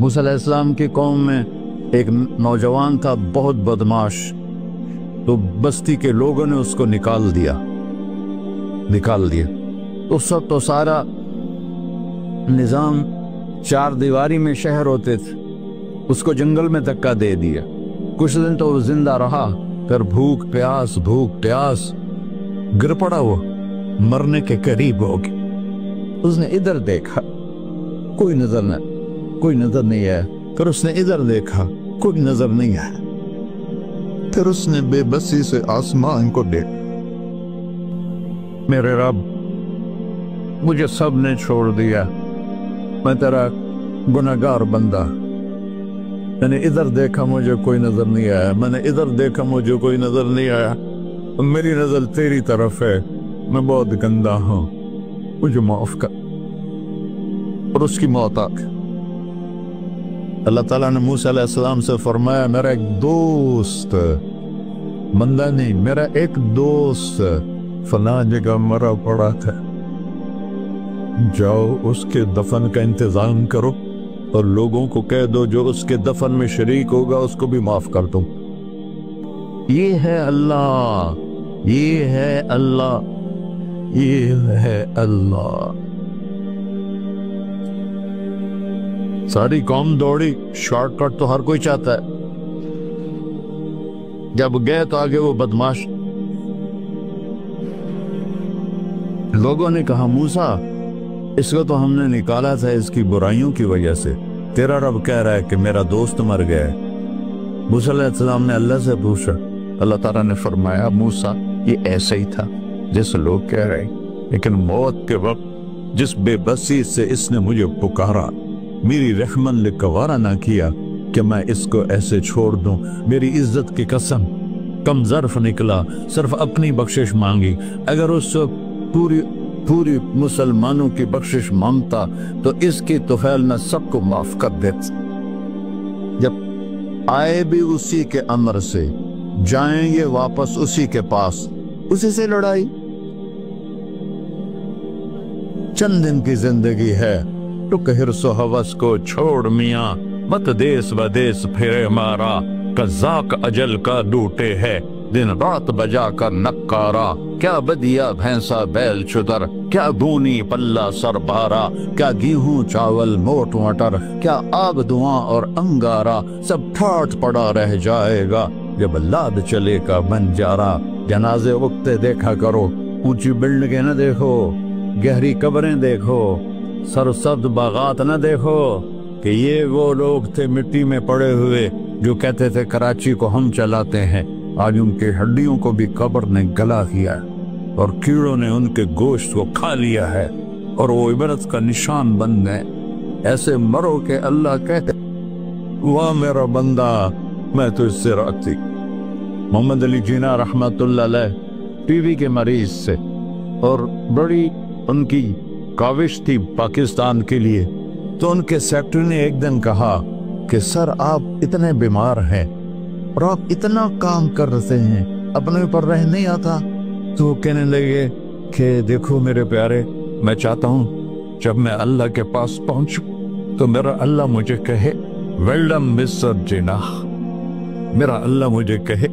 موسیٰ علیہ السلام کی قوم میں ایک نوجوان تھا بہت بدماش، تو بستی کے لوگوں نے اس کو نکال دیا۔ اس وقت تو سارا نظام چار دیواری میں شہر ہوتے تھے، اس کو جنگل میں دھکا دے دیا۔ کچھ دن تو وہ زندہ رہا، پھر بھوک پیاس گر پڑا، وہ مرنے کے قریب ہو گیا۔ اس نے ادھر دیکھا، کوئی نظر نہیں آیا، پھر اس نے ادھر دیکھا، کوئی نظر نہیں آیا، پھر اس نے بے بسی سے آسمان کو دیکھا۔ میرے رب، مجھے سب نے چھوڑ دیا، میں تیرا گناہگار بندہ، میں نے ادھر دیکھا مجھے کوئی نظر نہیں آیا، میں نے ادھر دیکھا مجھے کوئی نظر نہیں آیا، میری نظر تیری طرف ہے، میں بہت گندا ہوں، مجھے معاف کر۔ اور اس کی موت آ گئی۔ اللہ تعالیٰ نے موسیٰ علیہ السلام سے فرمایا، میرا ایک دوست، بندہ نہیں، میرا ایک دوست فلاں جگہ مرا پڑا تھا، جاؤ اس کے دفن کا انتظام کرو اور لوگوں کو کہہ دو جو اس کے دفن میں شریک ہوگا اس کو بھی معاف کر دوں۔ یہ ہے اللہ، یہ ہے اللہ، یہ ہے اللہ۔ ساری قوم دوڑی، شارٹ کٹ تو ہر کوئی چاہتا ہے۔ جب گئے تو آگے وہ بدماش، لوگوں نے کہا موسیٰ اس کو تو ہم نے نکالا تھا اس کی برائیوں کی وجہ سے، تیرا رب کہہ رہا ہے کہ میرا دوست مر گیا ہے۔ موسیٰ علیہ السلام نے اللہ سے پوچھا، اللہ تعالیٰ نے فرمایا موسیٰ یہ ایسا ہی تھا جیسے لوگ کہہ رہے ہیں، لیکن موت کے وقت جس بے بسی سے اس نے مجھے پکارا، میری رحمت نے گوارا نہ کیا کہ میں اس کو ایسے چھوڑ دوں، میری عزت کی قسم کم ظرف نکلا، صرف اپنی بخشش مانگی۔ اگر اس پوری مسلمانوں کی بخشش مانگتا تو اس کی طفیل نہ سب کو معاف کر دیتا۔ جب آئے بھی اسی کے امر سے، جائیں گے واپس اسی کے پاس، اسی سے لڑائی۔ چند دن کی زندگی ہے، ٹک حرص و ہوس کو چھوڑ میاں، مت دیس و دیس پھرے مارا، قزاق اجل کا ڈوٹے ہے، دن رات بجا کر نکارا، کیا بدیا بھینسا بیل چدر، کیا بونی پلہ سر بارا، کیا گیہوں چاول موٹ مٹر، کیا آب دھواں اور انگارا، سب ٹھاٹ پڑا رہ جائے گا جب لاد چلے کا بنجارا۔ جنازے اگتے دیکھا کرو، اونچی بلڈنگیں نہ دیکھو، گہری قبریں دیکھو، سرسبز باغات نہ دیکھو کہ یہ وہ لوگ تھے مٹی میں پڑے ہوئے جو کہتے تھے کراچی کو ہم چلاتے ہیں، آج ان کے ہڈیوں کو بھی قبر نے گلا کیا ہے اور کیڑوں نے ان کے گوشت کو کھا لیا ہے اور وہ عبرت کا نشان بن گئے۔ ایسے مرو کہ اللہ کہتے واہ میرا بندہ میں تو اس سے راضی۔ محمد علی جناح رحمت اللہ علیہ ٹی بی کے مریض سے، اور بڑی ان کی کاوش تھی پاکستان کے لیے، تو ان کے سیکٹری نے ایک دن کہا کہ سر آپ اتنے بیمار ہیں اور آپ اتنا کام کر رہے ہیں، اپنے اوپر رہ نہیں آتا؟ تو وہ کہنے لگے کہ دیکھو میرے پیارے، میں چاہتا ہوں جب میں اللہ کے پاس پہنچوں تو میرا اللہ مجھے کہے ویل ڈن مسٹر جناح، میرا اللہ مجھے کہے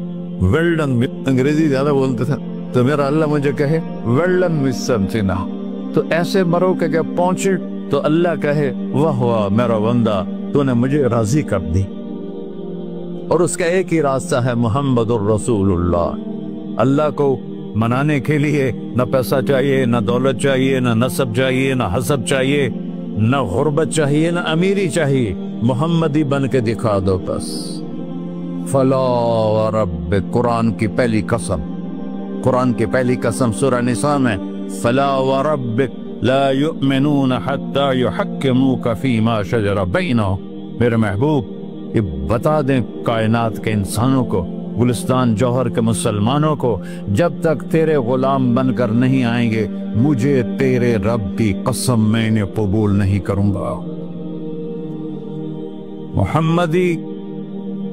ویل ڈن، انگریزی زیادہ بولتے تھے، تو میرا اللہ مجھے کہے ویل ڈن مسٹر جناح۔ تو ایسے مرو کہ جب پہنچے تو اللہ کہے واہ واہ میرا بندہ تو نے مجھے راضی کر دی۔ اور اس کا ایک ہی راستہ ہے محمد الرسول اللہ۔ اللہ کو منانے کے لیے نہ پیسہ چاہیے، نہ دولت چاہیے، نہ نسب چاہیے، نہ حسب چاہیے، نہ غربت چاہیے، نہ امیری چاہیے، محمدی بن کے دکھا دو بس۔ فلا وربک، قرآن کی پہلی قسم سورہ نساء میں، فلا وربک لا یؤمنون حتی یحکموک فیما شجر بینہم۔ میرے محبوب یہ بتا دیں کائنات کے انسانوں کو، گلستان جوہر کے مسلمانوں کو، جب تک تیرے غلام بن کر نہیں آئیں گے مجھے تیرے رب کی قسم میں انہیں قبول نہیں کروں گا۔ محمدی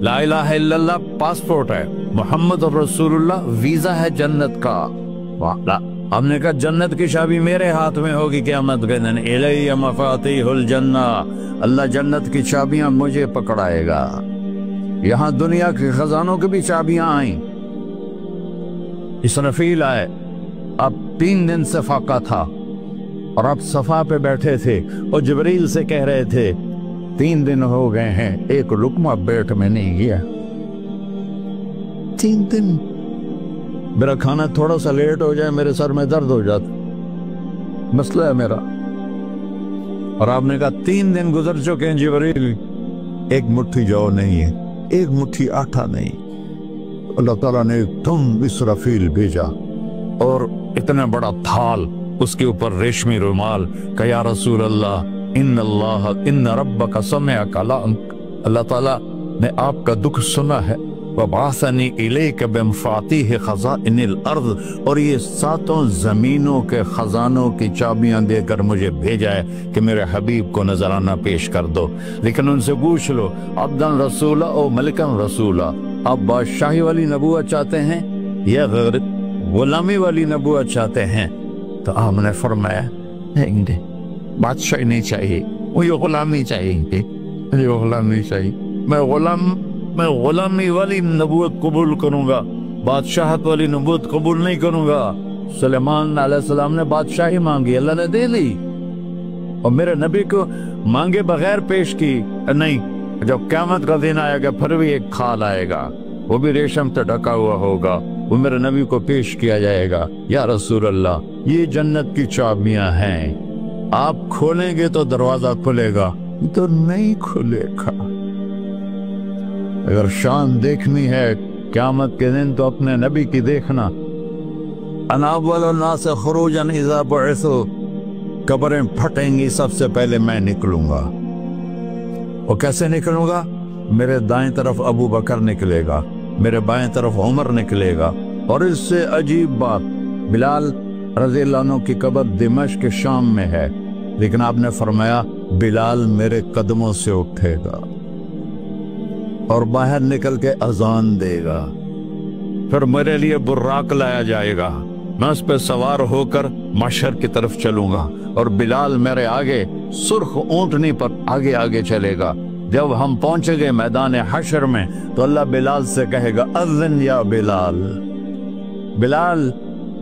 لا الہ الا اللہ پاسپورٹ ہے، محمد رسول اللہ ویزا ہے جنت کا۔ ہم نے کہا جنت کی چابی میرے ہاتھ میں ہوگی قیامت کے دن، الی مفاتیح الجنہ، اللہ جنت کی چابیاں مجھے پکڑائے گا۔ یہاں دنیا کے خزانوں کی بھی چابیاں آئیں۔ اسرافیل آئے، اب 3 دن سے فاقہ تھا اور اب صفا پہ بیٹھے تھے اور جبریل سے کہہ رہے تھے 3 دن ہو گئے ہیں، ایک لقمہ پیٹ میں نہیں گیا۔ 3 دن میرا کھانا تھوڑا سا لیٹ ہو جائے میرے سر میں درد ہو جاتا، مسئلہ ہے میرا۔ اور آپ نے کہا 3 دن گزر چکے ہیں جبریل، ایک مٹھی جو نہیں ہے، ایک مٹھی آٹا نہیں۔ اللہ تعالیٰ نے تم اسرافیل بھیجا اور اتنا بڑا تھال، اس کے اوپر ریشمی رومال، کہ یا رسول اللہ ان ربک سمع کلامک، اللہ تعالیٰ نے آپ کا دکھ سنا ہے، وَبَعَثَنِي إِلَيْكَ بِمَفَاتِيحِ خَزَائِنِ الْأَرْضِ، اور یہ 7 زمینوں کے خزانوں کی چابیاں دے کر مجھے بھیجا ہے کہ میرے حبیب کو نذرانہ پیش کر دو۔ لیکن ان سے پوچھ لو عبدًا رسولہ او ملکًا رسولہ، آپ بادشاہی والی نبوت چاہتے ہیں یا غلامی والی نبوت چاہتے ہیں؟ تو آپ نے فرمایا نہیں، بادشاہی نہیں چاہیے، مجھے غلامی چاہیے، مجھے غلامی چاہیے، میں غلامی والی نبوت قبول کروں گا، بادشاہت والی نبوت قبول نہیں کروں گا۔ سلیمان علیہ السلام نے بادشاہی مانگی، اللہ نے دے لی، اور میرے نبی کو مانگے بغیر پیش کی نہیں۔ جب قیامت کا دن آئے گا پھر بھی ایک کھال آئے گا، وہ بھی ریشم سے ڈھکا ہوا ہوگا، وہ میرے نبی کو پیش کیا جائے گا، یا رسول اللہ یہ جنت کی چابیاں ہیں، آپ کھولیں گے تو دروازہ کھلے گا، تو نہیں کھلے گا۔ اگر شان دیکھنی ہے قیامت کے دن تو اپنے نبی کی دیکھنا۔ انا اول الناس خروجا اذا بعثوا، قبریں پھٹیں گی سب سے پہلے میں نکلوں گا، اور کیسے نکلوں گا؟ میرے دائیں طرف ابو بکر نکلے گا، میرے بائیں طرف عمر نکلے گا، اور اس سے عجیب بات، بلال رضی اللہ عنہ کی قبر دمشق کے شام میں ہے، لیکن آپ نے فرمایا بلال میرے قدموں سے اٹھے گا اور باہر نکل کے اذان دے گا، پھر میرے لیے براق لایا جائے گا، میں اس پہ سوار ہو کر محشر کی طرف چلوں گا، اور بلال میرے آگے سرخ اونٹنی پر آگے آگے چلے گا۔ جب ہم پہنچے گئے میدان حشر میں تو اللہ بلال سے کہے گا اذن یا بلال، بلال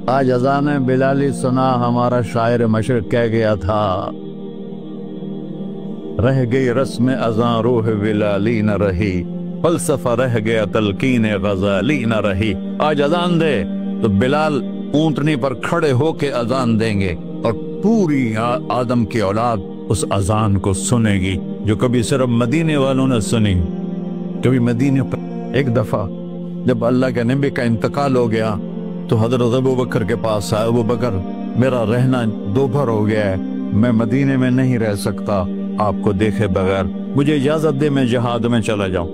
آج اذان بلالی سنا، ہمارا شاعر مشرق کہہ گیا تھا، رہ گئی رسم اذان روح بلالی نہ رہی، فلسفہ رہ گیا تلقین غزالی نہ رہی۔ آج اذان دے تو بلال اونٹنی پر کھڑے ہو کے اذان دیں گے، اور پوری آدم کی اولاد اس اذان کو سنے گی، جو کبھی صرف مدینے والوں نے سنی۔ کبھی مدینے پر ایک دفعہ جب اللہ کے نبی کا انتقال ہو گیا تو حضرت ابو بکر کے پاس آئے، ابو بکر میرا رہنا دوپہر ہو گیا ہے، میں مدینے میں نہیں رہ سکتا آپ کو دیکھے بغیر، مجھے اجازت دے میں جہاد میں چلا جاؤں۔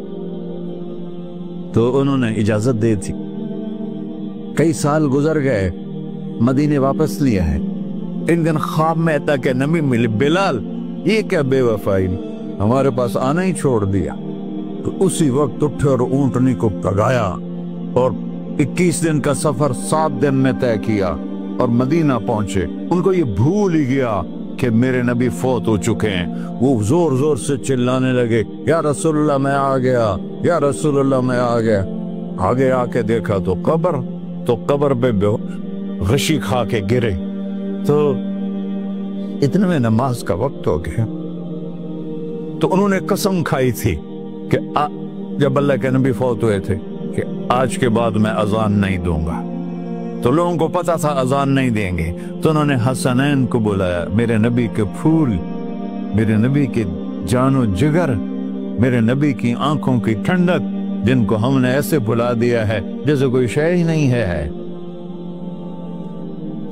تو انہوں نے اجازت دے تھی۔ کئی سال گزر گئے، مدینے واپس لیا ہے، ایک دن خواب میں آتا کہ نبی ملے، بلال یہ کیا بے وفائی، ہمارے پاس آنا ہی چھوڑ دیا۔ تو اسی وقت اٹھے اور اونٹنی کو پگایا، اور 21 دن کا سفر 7 دن میں طے کیا اور مدینہ پہنچے۔ ان کو یہ بھول ہی گیا کہ میرے نبی فوت ہو چکے ہیں، وہ زور زور سے چلانے لگے یا رسول اللہ میں آ گیا، یا رسول اللہ میں آ گیا۔ آگے آ کے دیکھا تو قبر پہ غشی کھا کے گرے، تو اتنے میں نماز کا وقت ہو گیا۔ تو انہوں نے قسم کھائی تھی کہ جب اللہ کے نبی فوت ہوئے تھے کہ آج کے بعد میں اذان نہیں دوں گا، تو لوگوں کو پتا تھا اذان نہیں دیں گے، تو انہوں نے حسنین کو بلایا، میرے نبی کے پھول، میرے نبی کے جان و جگر، میرے نبی کی آنکھوں کی ٹھنڈک، جن کو ہم نے ایسے بلا دیا ہے جیسے کوئی شے ہی نہیں ہے۔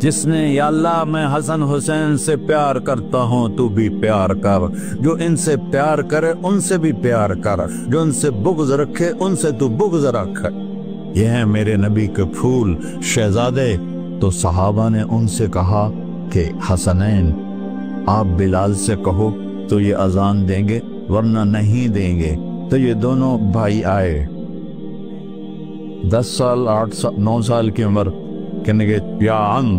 جس نے یا اللہ میں حسن حسین سے پیار کرتا ہوں تو بھی پیار کر، جو ان سے پیار کرے ان سے بھی پیار کر، جو ان سے بغض رکھے ان سے تو بغض رکھ۔ یہ ہیں میرے نبی کے پھول شہزادے۔ تو صحابہ نے ان سے کہا کہ حسنین آپ بلال سے کہو تو یہ اذان دیں گے، ورنہ نہیں دیں گے۔ تو یہ دونوں بھائی آئے، 10 سال 8 سال 9 سال کی عمر، کہنے گے یا عم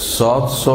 700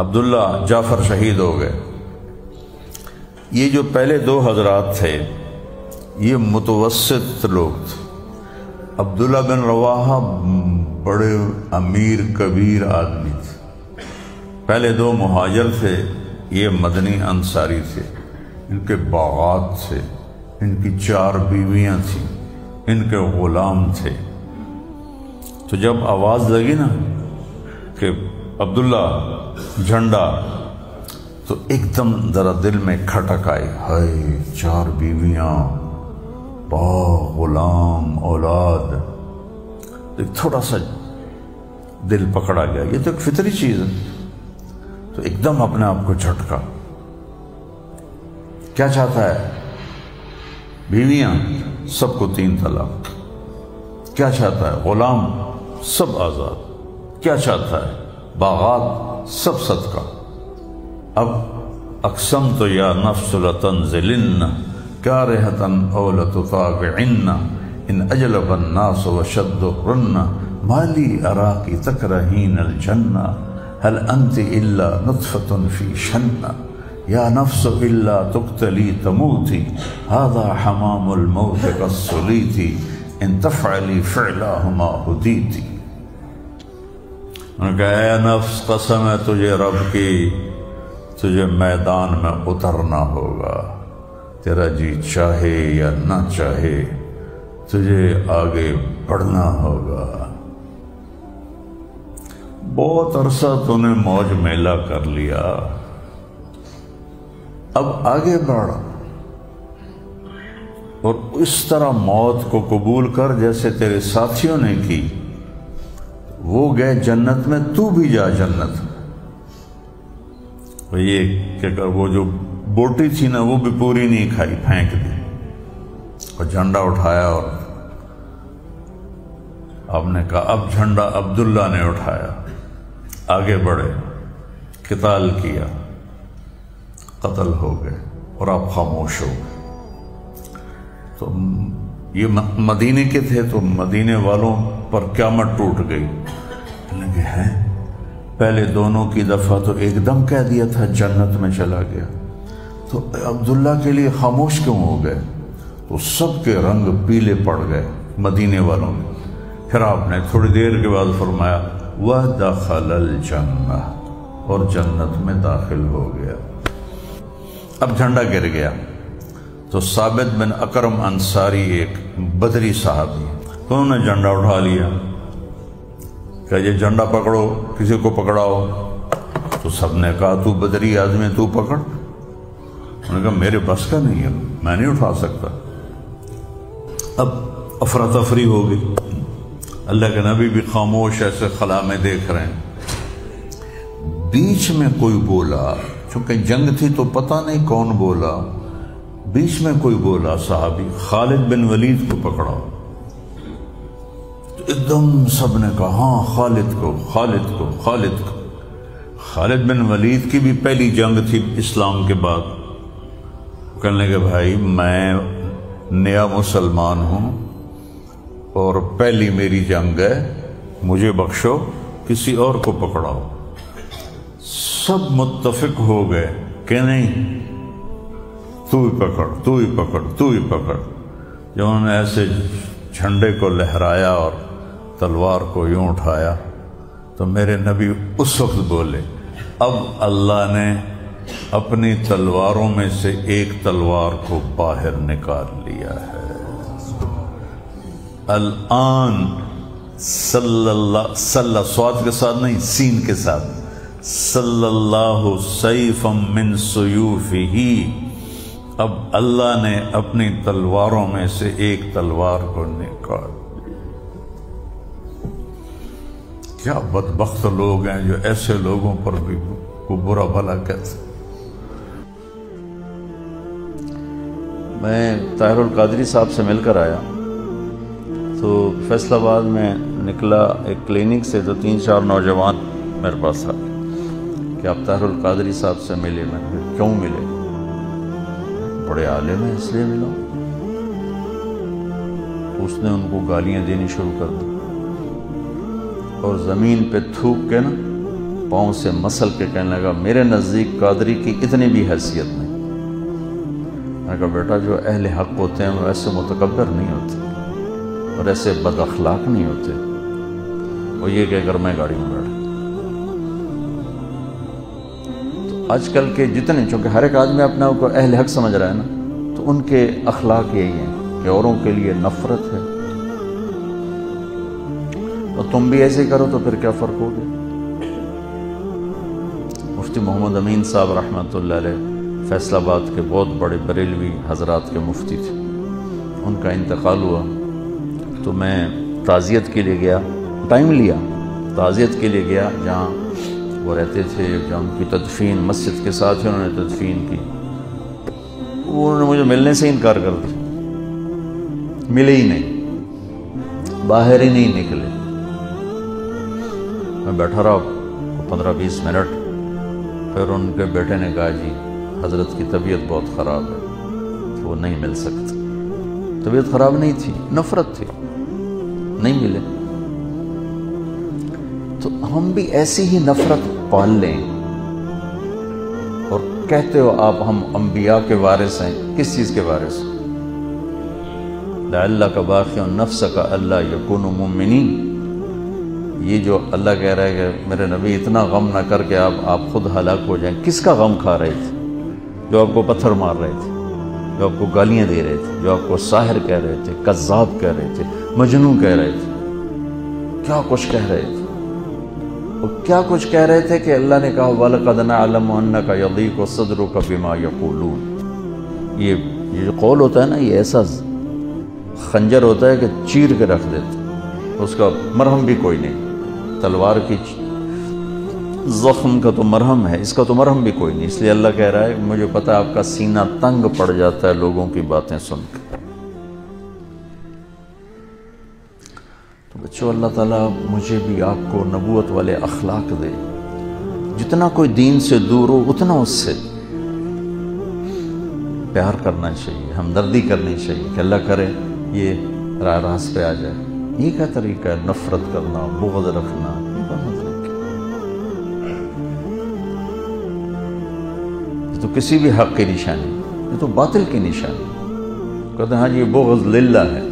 عبداللہ جعفر شہید ہو گئے۔ یہ جو پہلے دو حضرات تھے یہ متوسط لوگ تھے۔ عبداللہ بن رواحہ بڑے امیر کبیر آدمی تھے۔ پہلے دو مہاجر تھے، یہ مدنی انصاری تھے۔ ان کے باغات تھے، ان کی 4 بیویاں تھیں، ان کے غلام تھے۔ تو جب آواز لگی نا کہ عبداللہ جھنڈا، تو ایک دم ذرا دل میں کھٹک آئی، ہائے 4 بیویاں، باغ، غلام، اولاد، ایک تھوڑا سا دل پکڑا گیا۔ یہ تو ایک فطری چیز ہے۔ تو ایک دم اپنے آپ کو جھٹکا، کیا چاہتا ہے؟ بیویاں سب کو 3 طلاق۔ کیا چاہتا ہے؟ غلام سب آزاد۔ کیا چاہتا ہے؟ باغات سب صدقہ۔ اب اقسمت یا نفس لتنزلن کارہتن او لتطاوعن ان اجلب الناس وشد الرن ما لی اراکی تکرہین الجنہ هل انت الا نطفة فی شنہ یا نفس الا تقتلی تموتی هذا حمام الموت قد صلیتی ان تفعلی فعلاہما ہدیتی۔ انہوں نے کہا اے نفس، قسم ہے تجھے رب کی، تجھے میدان میں اترنا ہوگا، تیرا جی چاہے یا نہ چاہے تجھے آگے بڑھنا ہوگا۔ بہت عرصہ تو نے موج میلہ کر لیا، اب آگے بڑھ اور اس طرح موت کو قبول کر جیسے تیرے ساتھیوں نے کی۔ وہ گئے جنت میں، تو بھی جا جنت میں۔ یہ کہ وہ جو بوٹی تھی نا وہ بھی پوری نہیں کھائی، پھینک دی، اور جھنڈا اٹھایا، اور آپ نے کہا اب جھنڈا عبداللہ نے اٹھایا، آگے بڑھے، قتال کیا، قتل ہو گئے، اور آپ خاموش ہو گئے۔ تو یہ مدینے کے تھے، تو مدینے والوں پر قیامت ٹوٹ گئی۔ لگے ہیں پہلے دونوں کی دفعہ تو ایک دم کہہ دیا تھا جنت میں چلا گیا، تو عبداللہ کے لیے خاموش کیوں ہو گئے؟ تو سب کے رنگ پیلے پڑ گئے مدینے والوں میں۔ پھر آپ نے تھوڑی دیر کے بعد فرمایا وَدَخَلَ الْجَنَّةَ، اور جنت میں داخل ہو گیا۔ اب جھنڈا گر گیا تو ثابت بن اکرم انصاری ایک بدری صحابی، انہوں نے جھنڈا اٹھا لیا کہ یہ جھنڈا پکڑو، کسی کو پکڑاؤ۔ تو سب نے کہا تو بدری آدمی تو پکڑ۔ انہوں نے کہا میرے بس کا نہیں ہے، میں نہیں اٹھا سکتا۔ اب افراتفری ہو گئی، اللہ کے نبی بھی خاموش ایسے خلا میں دیکھ رہے ہیں۔ بیچ میں کوئی بولا، چونکہ جنگ تھی تو پتہ نہیں کون بولا، بیچ میں کوئی بولا صحابی، خالد بن ولید کو پکڑاؤ۔ ایک دم سب نے کہا ہاں خالد کو، خالد کو، خالد کو۔ خالد بن ولید کی بھی پہلی جنگ تھی اسلام کے بعد۔ کہنے لگے بھائی میں نیا مسلمان ہوں اور پہلی میری جنگ ہے، مجھے بخشو، کسی اور کو پکڑاؤ۔ سب متفق ہو گئے کہ نہیں تو ہی پکڑ، تو ہی پکڑ، تو ہی پکڑ۔ جب انہوں نے ایسے جھنڈے کو لہرایا اور تلوار کو یوں اٹھایا تو میرے نبی اس وقت بولے اب اللہ نے اپنی تلواروں میں سے ایک تلوار کو باہر نکال لیا ہے۔ الآن صلی اللہ، صلی سواد کے ساتھ نہیں سین کے ساتھ، صلی اللہ سیفا من سیوفہ، اب اللہ نے اپنی تلواروں میں سے ایک تلوار کو نکال۔ کیا بدبخت لوگ ہیں جو ایسے لوگوں پر بھی کو برا بھلا کہتے۔ میں طاہر القادری صاحب سے مل کر آیا تو فیصل آباد میں نکلا ایک کلینک سے، تو 3-4 نوجوان میرے پاس آئے کہ آپ طاہر القادری صاحب سے ملے۔ میں کیوں ملے؟ بڑے عالم ہیں اس لیے ملا۔ اس نے ان کو گالیاں دینی شروع کر دی اور زمین پہ تھوک کے نا پاؤں سے مسل کے کہنے لگا میرے نزدیک قادری کی اتنی بھی حیثیت نہیں۔ میں نے کہا بیٹا جو اہل حق ہوتے ہیں وہ ایسے متکبر نہیں ہوتے اور ایسے بد اخلاق نہیں ہوتے، وہ یہ کہ اگر میں گاڑی میں بیٹھا۔ تو آج کل کے جتنے، چونکہ ہر ایک آدمی اپنے آپ کو اہل حق سمجھ رہا ہے نا، تو ان کے اخلاق یہی ہیں کہ اوروں کے لیے نفرت ہے، اور تم بھی ایسے کرو تو پھر کیا فرق ہوگا۔ مفتی محمد امین صاحب رحمۃ اللہ علیہ فیصل آباد کے بہت بڑے بریلوی حضرات کے مفتی تھے، ان کا انتقال ہوا تو میں تعزیت کے لیے گیا، ٹائم لیا، تعزیت کے لیے گیا جہاں وہ رہتے تھے، جہاں ان کی تدفین مسجد کے ساتھ ہی انہوں نے تدفین کی۔ انہوں نے مجھے ملنے سے انکار کر دیا، ملے ہی نہیں، باہر ہی نہیں نکلے۔ میں بیٹھا رہا 15-20 منٹ، پھر ان کے بیٹے نے کہا جی حضرت کی طبیعت بہت خراب ہے، وہ نہیں مل سکتے۔ طبیعت خراب نہیں تھی، نفرت تھی، نہیں ملے۔ تو ہم بھی ایسی ہی نفرت پال لیں اور کہتے ہو آپ ہم انبیاء کے وارث ہیں، کس چیز کے وارث؟ لعلک باخع نفسک الا یکونوا مؤمنین۔ یہ جو اللہ کہہ رہا ہے کہ میرے نبی اتنا غم نہ کر کے آپ خود ہلاک ہو جائیں، کس کا غم کھا رہے تھے؟ جو آپ کو پتھر مار رہے تھے، جو آپ کو گالیاں دے رہے تھے، جو آپ کو ساحر کہہ رہے تھے، کذاب کہہ رہے تھے، مجنون کہہ رہے تھے، کیا کچھ کہہ رہے تھے، اور کیا کچھ کہہ رہے تھے کہ اللہ نے کہا وَلَقَدْ نَعْلَمُ أَنَّكَ يَضِيقُ صَدْرُكَ بِمَا يَقُولُونَ۔ یہ جو قول ہوتا ہے نا، یہ ایسا خنجر ہوتا ہے کہ چیر کے رکھ دیتے، اس کا مرہم بھی کوئی نہیں۔ تلوار کی زخم کا تو مرہم ہے، اس کا تو مرہم بھی کوئی نہیں۔ اس لیے اللہ کہہ رہا ہے مجھے پتہ ہے آپ کا سینہ تنگ پڑ جاتا ہے لوگوں کی باتیں سن کے۔ تو بچوں، اللہ تعالیٰ مجھے بھی آپ کو نبوت والے اخلاق دے، جتنا کوئی دین سے دور ہو اتنا اس سے پیار کرنا چاہیے، ہمدردی کرنی چاہیے کہ اللہ کرے یہ راہ راست پہ آ جائے۔ یہ کیا طریقہ ہے؟ نفرت کرنا، بغض رکھنا، یہ کون طریقہ؟ یہ تو کسی بھی حق کی نشانی، یہ تو باطل کی نشانی۔ کہتے ہیں ہاں جی یہ بغض للہ ہے۔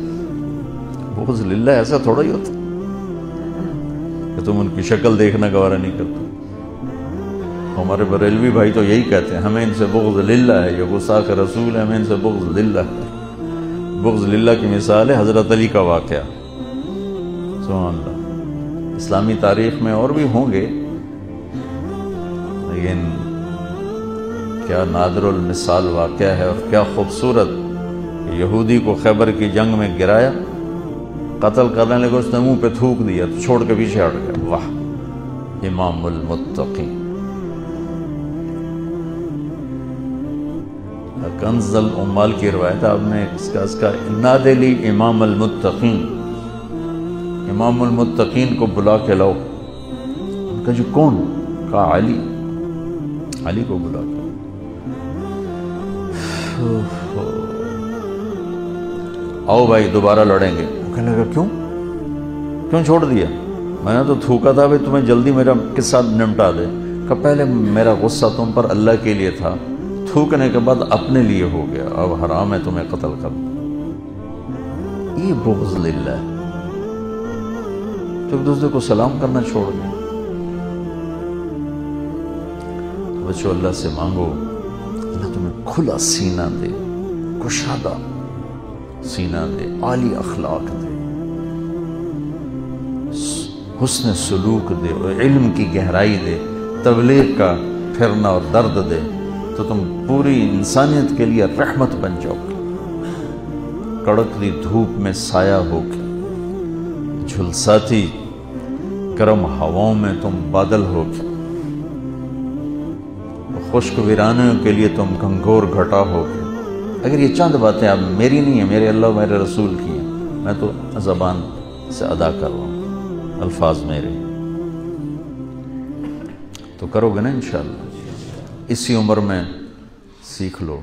بغض للہ ایسا تھوڑا ہی ہوتا کہ تم ان کی شکل دیکھنا گوارا نہیں کرتے۔ ہمارے بریلوی بھائی تو یہی کہتے ہیں ہمیں ان سے بغض للہ ہے، یہ گستاخ رسول ہے، ہمیں ان سے بغض للہ ہے۔ بغض للہ کی مثال ہے حضرت علی کا واقعہ، سبحان اللہ۔ اسلامی تاریخ میں اور بھی ہوں گے، لیکن کیا نادر المثال واقعہ ہے اور کیا خوبصورت۔ یہودی کو خیبر کی جنگ میں گرایا، قتل کرنے لگے، اس نے منہ پہ تھوک دیا تو چھوڑ کے پیچھے ہٹ گیا۔ واہ، امام المتقین۔ کنز العمال کی روایت آپ نے اس کا نادے لی امام المتقین، امام المتقین کو بلا کے لاؤ۔ ان کا جو کون؟ کہا علی، علی کو بلا کے آؤ بھائی دوبارہ لڑیں گے۔ کہنے لگا کیوں چھوڑ دیا؟ میں نے تو تھوکا تھا بھائی تمہیں جلدی میرا قصہ نمٹا دے۔ کہ پہلے میرا غصہ تم پر اللہ کے لیے تھا، تھوکنے کے بعد اپنے لیے ہو گیا، اب حرام ہے تمہیں قتل کرنا۔ یہ بغض للہ ہے۔ تو ایک دوسرے کو سلام کرنا چھوڑ دیں۔ بچوں، اللہ سے مانگو اللہ تمہیں کھلا سینہ دے، کشادہ سینہ دے، عالی اخلاق دے، حسن سلوک دے، اور علم کی گہرائی دے، تبلیغ کا پھرنا اور درد دے، تو تم پوری انسانیت کے لیے رحمت بن جاؤ گے۔ کڑکتی دھوپ میں سایہ ہو کے، جھلساتی گرم ہواؤں میں تم بادل ہو کے، خشک ویرانوں کے لیے تم گھنگور گھٹا ہو کے۔ اگر یہ چند باتیں اب میری نہیں ہیں، میرے اللہ و میرے رسول کی ہیں، میں تو زبان سے ادا کر رہا ہوں، الفاظ میرے، تو کرو گے نا انشاءاللہ۔ اسی عمر میں سیکھ لو۔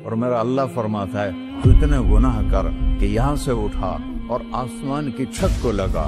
اور میرا اللہ فرماتا ہے تو اتنے گناہ کر کہ یہاں سے اٹھا اور آسمان کی چھت کو لگا،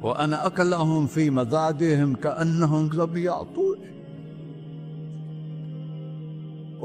وأنا أكلهم في مضاجعهم كأنهم ذبيحة।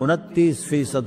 29%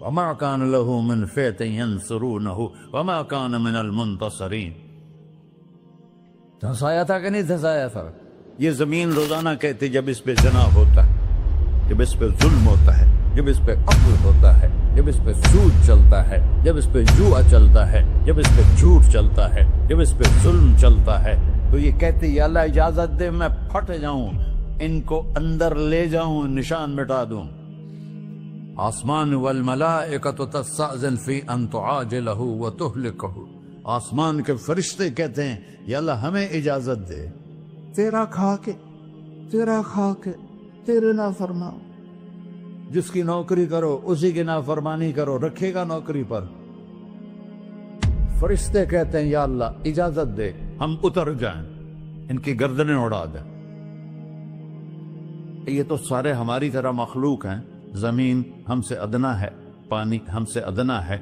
وما كان له من فئة ينصرونه وما كان من المنتصرين. دھنسایا تھا کہ نہیں دھنسایا تھا؟ یہ زمین روزانہ کہتی جب اس پہ زنا ہوتا ہے، جب اس پہ ظلم ہوتا ہے، جب اس پہ قتل ہوتا ہے، جب اس پہ سود چلتا ہے، جب اس پہ جوا چلتا ہے، جب اس پہ جھوٹ چلتا ہے، جب اس پہ ظلم چلتا ہے، تو یہ کہتی یا اللہ اجازت دے میں پھٹ جاؤں، ان کو اندر لے جاؤں، نشان مٹا دوں. آسمان والملائکۃ تستأذن فی ان تعاجلہ وتہلکہ. آسمان کے فرشتے کہتے ہیں یا اللہ ہمیں اجازت دے، تیرا کھا کے تیرے نافرمان، جس کی نوکری کرو اسی کی نافرمانی کرو، رکھے گا نوکری پر. فرشتے کہتے ہیں یا اللہ اجازت دے ہم اتر جائیں، ان کی گردنیں اڑا دیں. یہ تو سارے ہماری طرح مخلوق ہیں، زمین ہم سے ادنا ہے، پانی ہم سے ادنا ہے،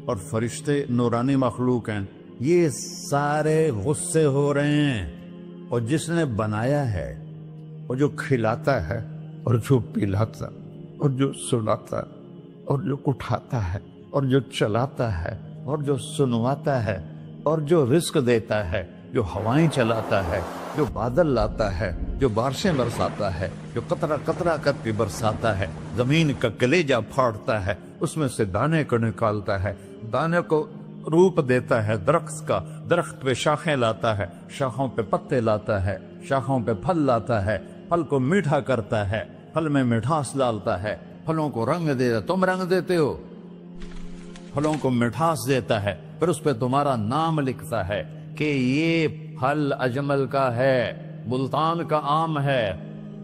اور فرشتے نورانی مخلوق ہیں. یہ سارے غصے ہو رہے ہیں، اور جس نے بنایا ہے، اور جو کھلاتا ہے، اور جو پلاتا، اور جو سلاتا، اور جو اٹھاتا ہے، اور جو چلاتا ہے، اور جو سنواتا ہے، اور جو رزق دیتا ہے، جو ہوائیں چلاتا ہے، جو بادل لاتا ہے، جو بارشیں برساتا ہے، جو قطرہ قطرہ کر کے برساتا ہے، زمین کا کلیجہ پھاڑتا ہے، اس میں سے دانے کو نکالتا ہے، دانے کو روپ دیتا ہے درخت کا، درخت پہ شاخیں لاتا ہے، شاخوں پہ پتے لاتا ہے، شاخوں پہ پھل لاتا ہے، پھل کو میٹھا کرتا ہے، پھل میں مٹھاس ڈالتا ہے، پھلوں کو رنگ دیتا. تم رنگ دیتے ہو، پھلوں کو مٹھاس دیتا ہے، پھر اس پہ تمہارا نام لکھتا ہے کہ یہ پھل اجمل کا ہے، ملتان کا آم ہے،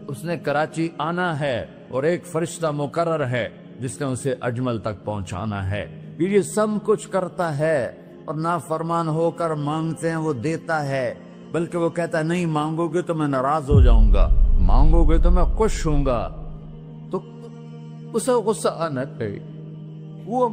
اس نے کراچی آنا ہے، اور ایک فرشتہ مقرر ہے جس نے اسے اجمل تک پہنچانا ہے. یہ سب کچھ کرتا ہے، اور نافرمان ہو کر مانگتے ہیں وہ دیتا ہے، بلکہ وہ کہتا ہے نہیں مانگو گے تو میں ناراض ہو جاؤں گا، مانگو گے تو میں خوش ہوں گا. تو اسے غصہ آنا چاہیے. وہ